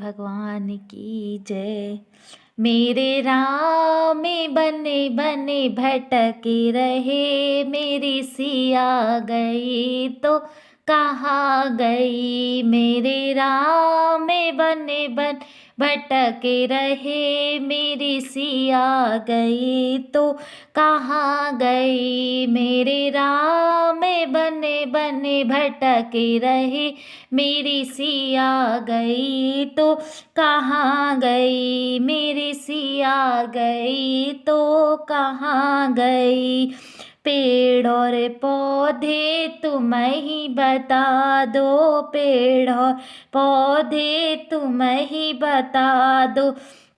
भगवान की जय। मेरे राम बने बने भटके रहे, मेरी सिया गई तो कहाँ गई। मेरे राम बने बन भटके रहे, मेरी सिया गई तो कहाँ गई। मेरे राम बने बने भटके रहे, मेरी सिया गई तो कहाँ गई। मेरी सिया गई तो कहाँ गई। पेड़ और पौधे तुम ही बता दो, पेड़ और पौधे तुम ही बता दो,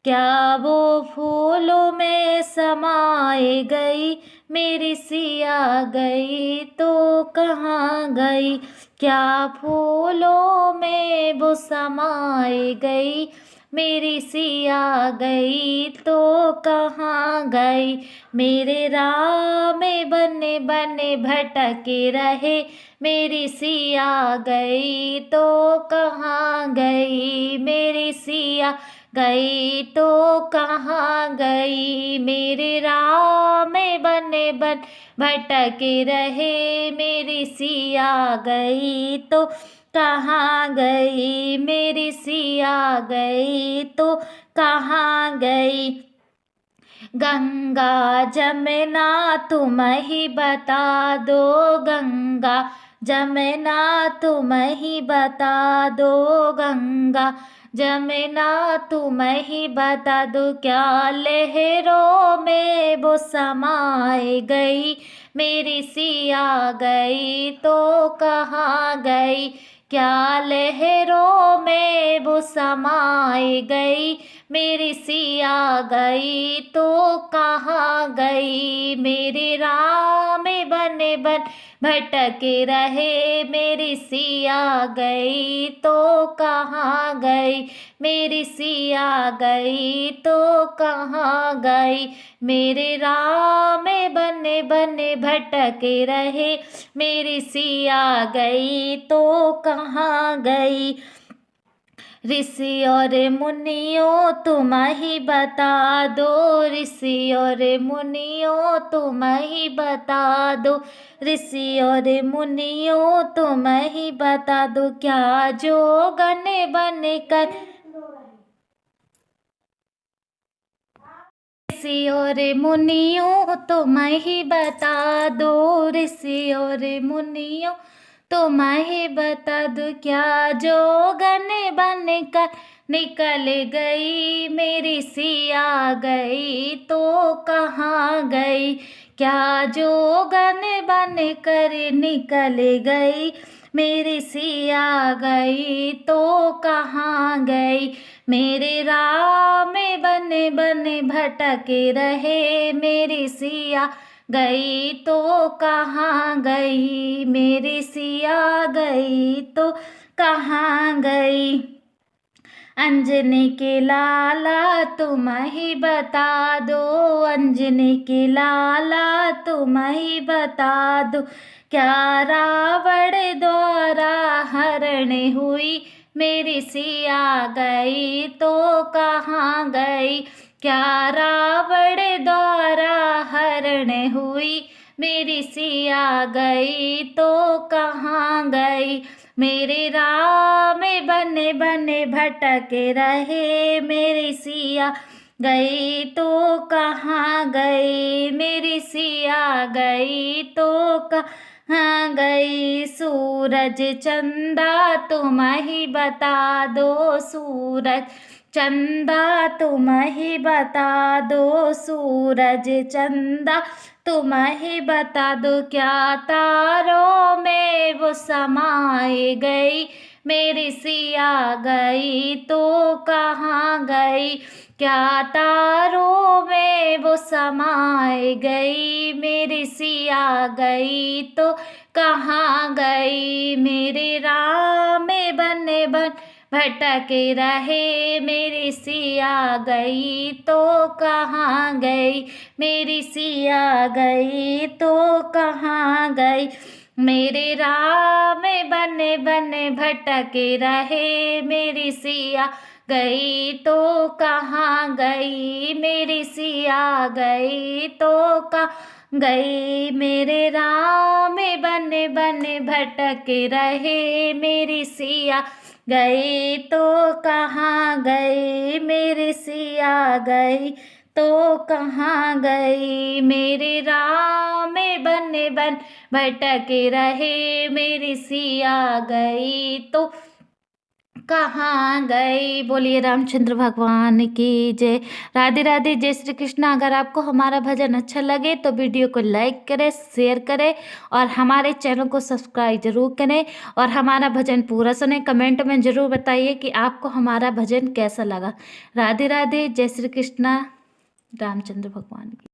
क्या वो फूलों में समाए गई। मेरी सिया गई तो कहाँ गई। क्या फूलों में वो समाए गई, मेरी सिया गई तो कहाँ गई। मेरे राम बने बने भटके रहे, मेरी सिया गई तो कहाँ गई। मेरी सिया गई तो कहाँ गई। मेरे राम बने बन भटके रहे, मेरी सिया गई तो कहाँ गई। मेरी सिया गई तो कहाँ गई। गंगा जमुना तुम ही बता दो, गंगा जमुना तुम ही बता दो, गंगा जमुना तुम ही बता दो, क्या लहरों में वो समाए गई। मेरी सिया गई तो कहाँ गई। क्या लहरों में वो समाए गई, मेरी सिया गई तो कहाँ गई। मेरे राम बने बन भटके रहे, मेरी सिया गई तो कहाँ गई। मेरी सिया गई तो कहाँ गई। मेरे राम बने बने भटके रहे, मेरी सिया गई तो कहाँ गई। ऋषि और मुनियों तुम ही बता दो, ऋषि और मुनियों तुम ही बता दो, ऋषि और मुनियों तुम ही बता दो, क्या जोगन बन कर ऋषि और मुनियों तुम ही बता दो, ऋषि और मुनियों तुम ही बता दो, क्या जोगन बन कर निकल गई। मेरी सिया गई तो कहाँ गई। क्या जोगन बन कर निकल गई, मेरी सिया गई तो कहाँ गई। मेरे राम बने बने भटके रहे, मेरी सिया गई तो कहाँ गई। मेरी सिया गई तो कहाँ गई। अंजनी के लाला तुम ही बता दो, अंजनी के लाला तुम ही बता दो, क्या रावण द्वारा हरण हुई। मेरी सिया गई तो कहाँ गई। क्या रावण द्वारा हरण हुई, मेरी सिया गई तो कहाँ गई। मेरे राम बने बने भटके रहे, मेरी सिया गई तो कहाँ गई। मेरी सिया गई तो कहाँ गई। सूरज चंदा तुम ही बता दो, सूरज चंदा तुम ही बता दो, सूरज चंदा तुम ही बता दो, क्या तारों में वो समाए गई। मेरी सिया गई तो कहाँ गई। क्या तारों में वो समाए गई, मेरी सिया गई तो कहाँ गई। मेरे राम बने बन भटके रहे, मेरी सिया गई तो कहाँ गई। मेरी सिया गई तो कहाँ गई। मेरे राम बने बने भटके रहे, मेरी सिया गई तो कहाँ गई मेरी सिया, गई तो कहाँ गई मेरे राम, बन बन भटक रहे मेरी सिया, गई तो कहाँ गई मेरी सिया, गई तो कहाँ गई मेरे राम, बन बन भटक रहे मेरी सिया, गई तो कहाँ गई। बोलिए रामचंद्र भगवान की जय। राधे राधे, जय श्री कृष्ण। अगर आपको हमारा भजन अच्छा लगे तो वीडियो को लाइक करें, शेयर करें और हमारे चैनल को सब्सक्राइब जरूर करें और हमारा भजन पूरा सुने। कमेंट में ज़रूर बताइए कि आपको हमारा भजन कैसा लगा। राधे राधे, जय श्री कृष्ण। रामचंद्र भगवान की।